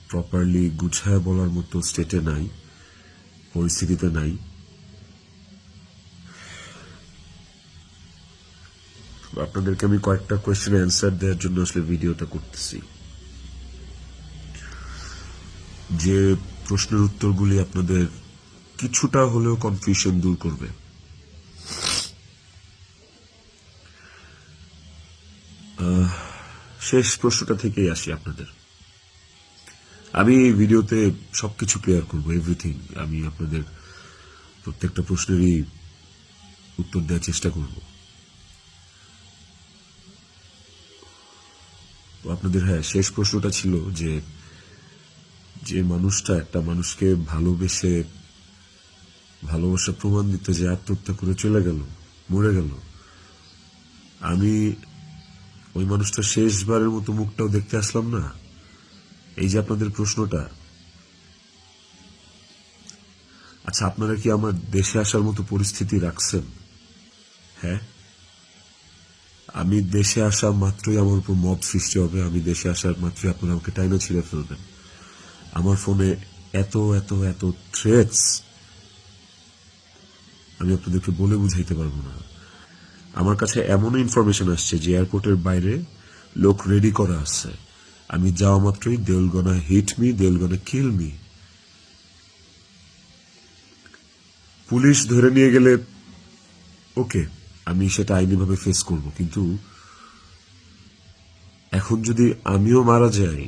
Properly গুছায় বলার মতো স্টেটে নাই, পরিস্থিতিতে নাই। আপনাদেরকে আমি কয়েকটা কোয়েশ্চেন অ্যান্সার দেওয়ার জন্য আসলে ভিডিওটা করতেছি, যে প্রশ্নের উত্তরগুলি আপনাদের কিছুটা হলেও কনফিউশন দূর করবে। শেষ প্রশ্নটা থেকেই আসি আপনাদের। আমি এই ভিডিওতে সবকিছু ক্লিয়ার করবো, এভরিথিং। আমি আপনাদের প্রত্যেকটা প্রশ্নেরই উত্তর দেওয়ার চেষ্টা করব। তো আপনাদের শেষ প্রশ্নটা ছিল যে যে মানুষটা একটা মানুষকে ভালোবেসে ভালোবাসা প্রমাণ দিতে যে আত্মহত্যা করে চলে গেল, মরে গেল, আমি ওই মানুষটা শেষবারের মতো মুখটাও দেখতে আসলাম না। এই যে আপনাদের প্রশ্নটা, আচ্ছা আপনারা কি আমার দেশে আসার মতো পরিস্থিতি রাখছেন? হ্যাঁ, আমি দেশে আসা মাত্রই আমার উপর মব সৃষ্টি হবে। আমি দেশে আসার মাত্রই আপনারা আমাকে টাইনা ছিঁড়ে ফেলবেন। আমার ফোনে এত এত এত থ্রেটস আমি আপনাদেরকে বলে বুঝাইতে পারবো না। আমার কাছে এমন ইনফরমেশন আসছে যে এয়ারপোর্টের বাইরে লোক রেডি করা আছে, আমি যাওয়া মাত্রই they will gonna hit me, they will gonna kill me. Police ধরে নিয়ে গেলে ওকে, আমি সেটা আইনিভাবে ফেস করব, কিন্তু এখন যদি আমিও মারা যাই,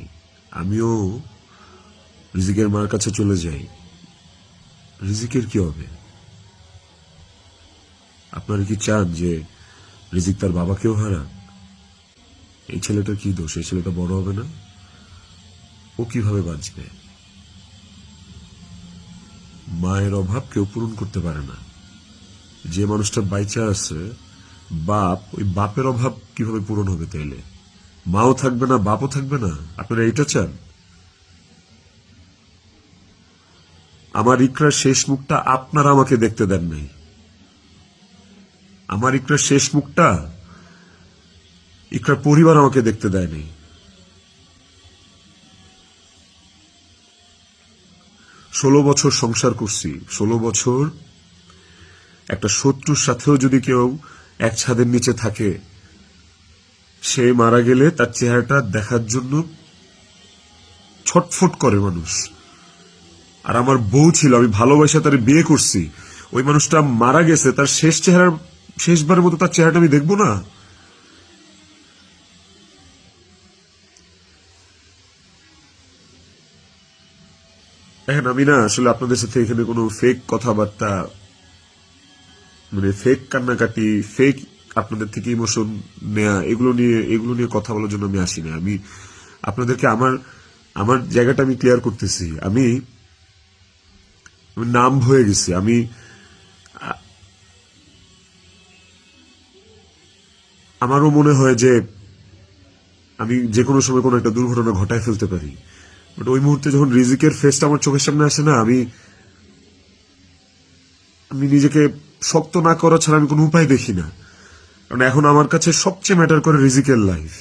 আমিও রিজিকের মার কাছে চলে যাই, রিজিকের কি হবে? আপনারা কি চান যে রিজিক তার বাবাকেও হারাক? এই ছেলেটার কি দোষ? এই ছেলেটা বড় হবে না? ও কিভাবে বাঁচবে? মায়ের অভাব কেউ পূরণ করতে পারে না। যে মানুষটা বাইচা আছে বাপ, ওই বাপের অভাব কিভাবে পূরণ হবে? তাইলে মাও থাকবে না, বাপও থাকবে না? আপনারা এইটা চান? আমার ইকরার শেষ মুখটা আপনারা আমাকে দেখতে দেন নাই। আমার ইকরার শেষ মুখটা ইকরার পরিবার আমাকে দেখতে দেয়নি। 16 বছর সংসার করছি, 16 বছর একটা শত্রুর সাথেও যদি কেউ এক ছাদের নিচে থাকে, সে মারা গেলে তার চেহারাটা দেখার জন্য ছটফট করে মানুষ। আর আমার বউ ছিল, আমি ভালোবাসা তার বিয়ে করছি, ওই মানুষটা মারা গেছে, তার শেষবারের মতো তার চেহারাটা আমি দেখবো না? দেখেন, আমি না আসলে আপনাদের সাথে এখানে কোনো ফেক কথাবার্তা, মানে ফেক কান্নাকাটি, ফেক আপনাদের থেকে ইমোশন নেয়া, এগুলো নিয়ে কথা বলার জন্য আমি আসি না। আমি আপনাদেরকে আমার জায়গাটা আমি ক্লিয়ার করতেছি। আমি নাম হয়ে গেছি। আমারও মনে হয় যে আমি যে কোনো সময় কোনো একটা দুর্ঘটনা ঘটায় ফেলতে পারি, বাট ওই মুহূর্তে যখন রিজিকের ফেসটা আমার চোখের সামনে আসে না, আমি নিজেকে শক্ত না করা ছাড়া আমি কোনো উপায় দেখি না। কারণ এখন আমার কাছে সবচেয়ে ম্যাটার করে রিজিকের লাইফ।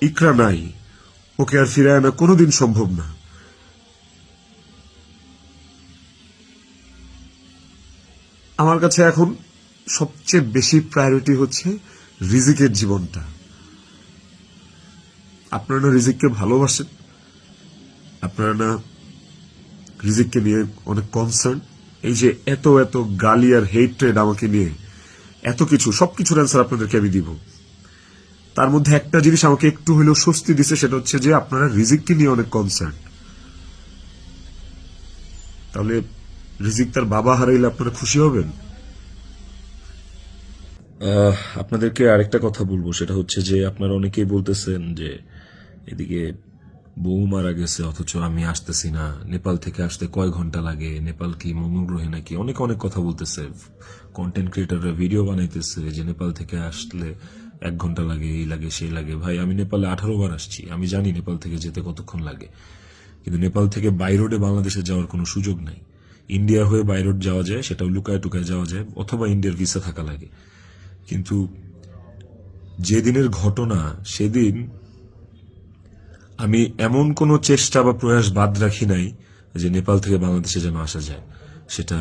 ইকরা নাই, ওকে আর ফিরায় আনা কোনোদিন সম্ভব না। আমার কাছে এখন সবচেয়ে বেশি প্রায়োরিটি হচ্ছে রিজিকের জীবনটা। আপনারা না রিজিককে ভালোবাসেন, আপনারা না রিজিককে নিয়ে অনেক কনসার্ন। এই যে এত এত গালি আর হেট্রেড আমাকে নিয়ে, এত কিছু, সবকিছুর অ্যান্সার আপনাদেরকে আমি দিব। তার মধ্যে একটা জিনিস আমাকে একটু হলেও স্বস্তি দিছে, সেটা হচ্ছে যে আপনারা রিজিককে নিয়ে অনেক কনসার্ন। তাহলে রিজিক তার বাবা হারাইলে আপনারা খুশি হবেন? আপনাদেরকে আরেকটা কথা বলবো, সেটা হচ্ছে যে আপনারা অনেকেই বলতেছেন যে এদিকে বউ মারা গেছে অথচ আমি আসতেছি না, নেপাল থেকে আসতে কয় ঘন্টা লাগে, নেপাল কি মঙ্গলগ্রহে নাকি, অনেক অনেক কথা বলতেছে। কন্টেন্ট ক্রিয়েটররা ভিডিও বানাইতেছে যে নেপাল থেকে আসলে 1 ঘন্টা লাগে, এই লাগে সেই লাগে। ভাই, আমি নেপালে 18 বার আসছি, আমি জানি নেপাল থেকে যেতে কতক্ষণ লাগে। কিন্তু নেপাল থেকে বাই রোডে বাংলাদেশে যাওয়ার কোনো সুযোগ নাই। ইন্ডিয়া হয়ে বাই রোড যাওয়া যায়, সেটাও লুকায় টুকায় যাওয়া যায়, অথবা ইন্ডিয়ার ভিসা থাকা লাগে। কিন্তু যেদিনের ঘটনা, সেদিন আমি এমন কোনো চেষ্টা বা প্রয়াস বাদ রাখি নাই যে নেপাল থেকে বাংলাদেশে যেন আসা যায়। সেটা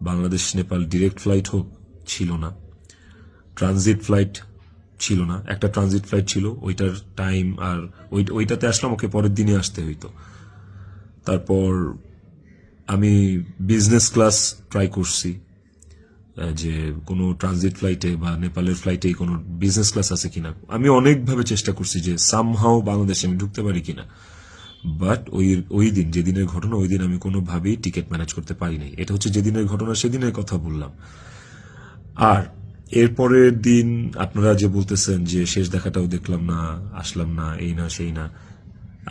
বাংলাদেশ নেপাল ডিরেক্ট ফ্লাইট হোক, ছিল না। ট্রানজিট ফ্লাইট ছিল না, একটা ট্রানজিট ফ্লাইট ছিল, ওইটার টাইম আর ওইটাতে আসলাম, ওকে পরের দিনই আসতে হইতো। তারপর আমি বিজনেস ক্লাস ট্রাই করছি, যে কোনো ট্রানজিট ফ্লাইটে বা নেপালের ফ্লাইটে কোনো বিজনেস ক্লাস আছে কিনা। আমি অনেকভাবে চেষ্টা করছি যে সামহাও বাংলাদেশে আমি ঢুকতে পারি কিনা, বাট ওই দিন, যেদিনের ঘটনা, ওই দিন আমি কোনোভাবেই টিকিট ম্যানেজ করতে পারি নাই। এটা হচ্ছে যেদিনের ঘটনা, সেদিনের কথা বললাম। আর এরপরের দিন আপনারা যে বলতেছেন যে শেষ দেখাটাও দেখলাম না, আসলাম না, এই না সেই না,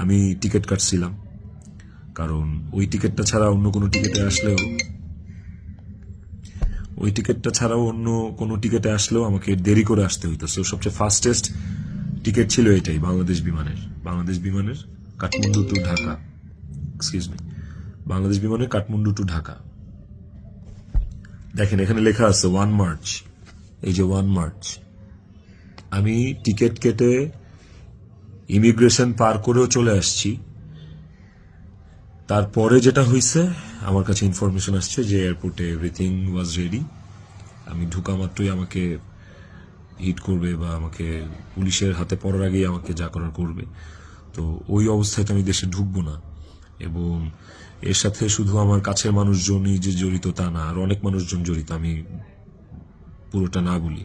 আমি টিকিট কাটছিলাম, কারণ ওই টিকিটটা ছাড়া অন্য কোনো টিকিটে আসলেও অন্য কোনো টিকিটে আসলেও আমাকে দেরি করে আসতে হইতো। সো সবচেয়ে ফাস্টেস্ট টিকিট ছিল এটাই, বাংলাদেশ বিমানের কাঠমান্ডু টু ঢাকা, বাংলাদেশ বিমানের কাঠমান্ডু টু ঢাকা। দেখেন এখানে লেখা আছে 1 মার্চ, এই যে 1 মার্চ। আমি টিকিট কেটে ইমিগ্রেশন পার করেও চলে আসছি। তারপরে যেটা হয়েছে, আমার কাছে ইনফরমেশন আসছে যে এয়ারপোর্টে এভরিথিং ওয়াজ রেডি। আমি ঢুকা মাত্রই আমাকে হিট করবে বা আমাকে পুলিশের হাতে পড়ার আগেই আমাকে যা করার করবে। তো ওই অবস্থায় তো আমি দেশে ঢুকবো না। এবং এর সাথে শুধু আমার কাছের মানুষজনই যে জড়িত তা না, আর অনেক মানুষজন জড়িত। আমি পুরোটা না বলি,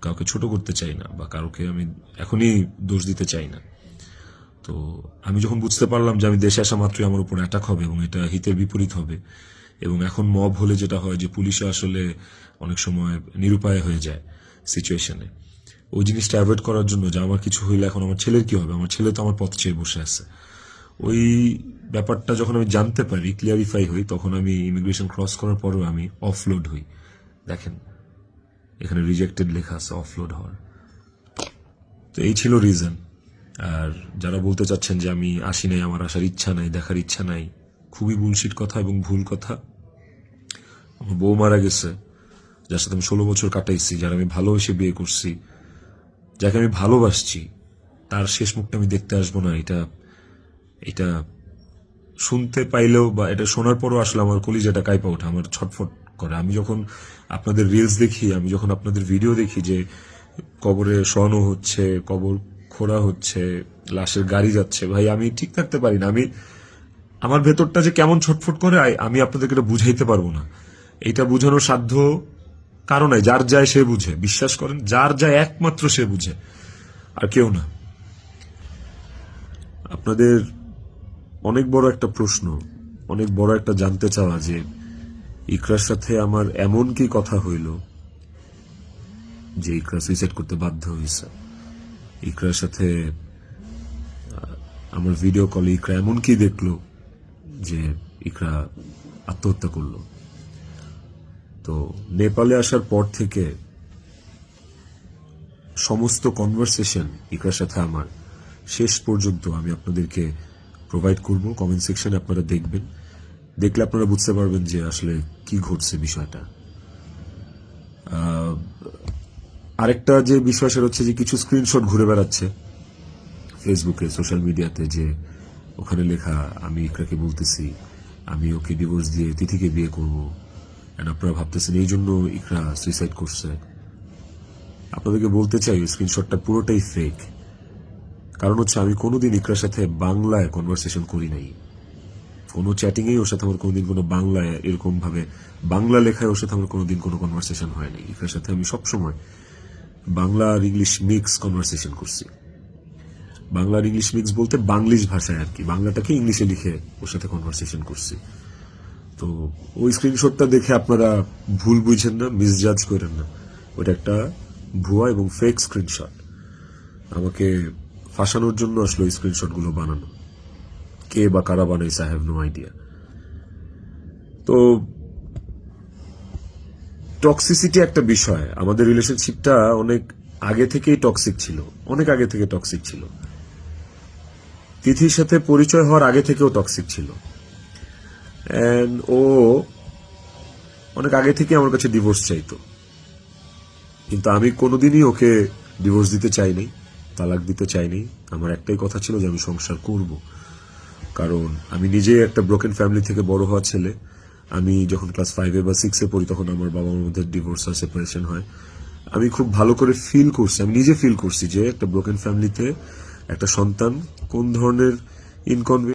কাউকে ছোট করতে চাই না বা কাউকে আমি এখনই দোষ দিতে চাই না। তো আমি যখন বুঝতে পারলাম যে আমি দেশে আসা মাত্রই আমার উপর অ্যাটাক হবে এবং এটা হিতের বিপরীত হবে, এবং এখন মব হলে যেটা হয় যে পুলিশে আসলে অনেক সময় নিরুপায় হয়ে যায় সিচুয়েশনে, ওই জিনিসটা অ্যাভয়েড করার জন্য যে আমার কিছু হইলে এখন আমার ছেলের কি হবে, আমার ছেলে তো আমার পথ চেয়ে বসে আছে, ওই ব্যাপারটা যখন আমি জানতে পারি, ক্লিয়ারিফাই হই, তখন আমি ইমিগ্রেশন ক্রস করার পরেও আমি অফলোড হই। দেখেন এখানে রিজেক্টেড লেখা আছে, অফলোড হওয়ার। তো এই ছিল রিজন। আর যারা বলতে চাচ্ছেন যে আমি আসি নাই, আমার আসার ইচ্ছা নাই, দেখার ইচ্ছা নাই, খুবই বুলশিট কথা এবং ভুল কথা। আমার বউ মারা গেছে, যার সাথে আমি 16 বছর কাটাইছি, যারা আমি ভালোবেসে বিয়ে করছি, যাকে আমি ভালোবাসছি, তার শেষ মুখটা আমি দেখতে আসবো না, এটা শুনতে পাইলেও বা এটা শোনার পরও আসলে আমার কলিজাটা কাঁপা ওঠে, আমার ছটফট করে। আমি যখন আপনাদের রিলস দেখি, আমি যখন আপনাদের ভিডিও দেখি যে কবরে শোয়ানো হচ্ছে, কবর খোঁড়া হচ্ছে, লাশের গাড়ি যাচ্ছে, ভাই আমি ঠিক থাকতে পারি না। আমার ভেতরটা যে কেমন ছটফট করে, আমি আপনাদেরকে এটা বুঝাইতে পারবো না। এটা বুঝানোর সাধ্য কারো নাই, যার যায় সে বুঝে, বিশ্বাস করেন, যার যায় একমাত্র সে বুঝে, আর কেউ না। আপনাদের অনেক বড় একটা প্রশ্ন, অনেক বড় একটা জানতে চাওয়া যে ইকরার সাথে আমার এমন কি কথা হইল যে ইকরা সুইসাইড করতে বাধ্য হয়েছে। ইকরার সাথে আমার ভিডিও কলে ইকরা এমন কি দেখলো যে ইকরা আত্মহত্যা করলো। তো নেপালে আসার পর থেকে সমস্ত কনভারসেশন ইকরার সাথে আমার শেষ পর্যন্ত আমি আপনাদেরকে প্রোভাইড করব, কমেন্ট সেকশনে আপনারা দেখবেন, দেখলে আপনারা বুঝতে পারবেন যে আসলে কি ঘটছে বিষয়টা। আরেকটা যে বিষয় সেটা হচ্ছে যে কিছু স্ক্রিনশট ঘুরে বেড়াচ্ছে ফেসবুকে, সোশ্যাল মিডিয়াতে, যে ওখানে লেখা আমি ইকরাকে বলতেছি আমি ওকে ডিভোর্স দিয়ে তিথিকে বিয়ে করব, এন্ড আপনারা ভাবতেছেন এই জন্য ইকরা সুইসাইড করছে। আপনাদেরকে বলতে চাই স্ক্রিনশটটা পুরোটাই ফেক। কারণ হচ্ছে আমি কোনোদিন ইকরার সাথে বাংলায় কনভারসেশন করি নাই, কোনো চ্যাটিংয়েই ওর সাথে আমার কোনোদিন কোনো বাংলায় এরকম ভাবে বাংলা লেখায় ওর সাথে আমার কোনোদিন কোনো কনভারসেশন হয়নি। ইকরার সাথে আমি সবসময় বাংলা আর ইংলিশ মিক্স কনভারসেশন করছি। বাংলা আর ইংলিশ মিক্স বলতে বাংলিশ ভাষায় আর কি, বাংলাটাকে ইংলিশে লিখে ওর সাথে কনভারসেশন করছি। তো ওই স্ক্রিনশটটা দেখে আপনারা ভুল বুঝেন না, মিসজাজ করেন না, ওটা একটা ভুয়া এবং ফেক স্ক্রিনশট। আমাকে ফাঁসানোর জন্য আসলে ওই স্ক্রিনশটগুলো বানানো, কে বা কারা বানাইছে আই হ্যাভ নো আইডিয়া। তো টক্সিসিটি একটা বিষয়, আমাদের রিলেশনশিপটা অনেক আগে থেকেই টক্সিক ছিল, অনেক আগে থেকে টক্সিক ছিল। তিথির সাথে পরিচয় হওয়ার আগে থেকেও টক্সিক ছিল, এন্ড ও অনেক আগে থেকে আমার কাছে ডিভোর্স চাইতো, কিন্তু আমি কোনোদিনই ওকে ডিভোর্স দিতে চাইনি। তালাক দিতে চাইনি। আমার একটাই কথা ছিল যে আমি সংসার করব, কারণ আমি নিজে একটা ব্রোকেন ফ্যামিলি থেকে বড় হওয়া ছেলে। আমি যখন ক্লাস 5-এ বা 6-এ পড়ি তখন আমার বাবা মার মধ্যে ডিভোর্স আর সেপারেশন হয়। আমি খুব ভালো করে ফিল করছি, আমি নিজে ফিল করছি যে একটা ব্রোকেন ফ্যামিলিতে একটা সন্তান কোন ধরনের ইনকনভি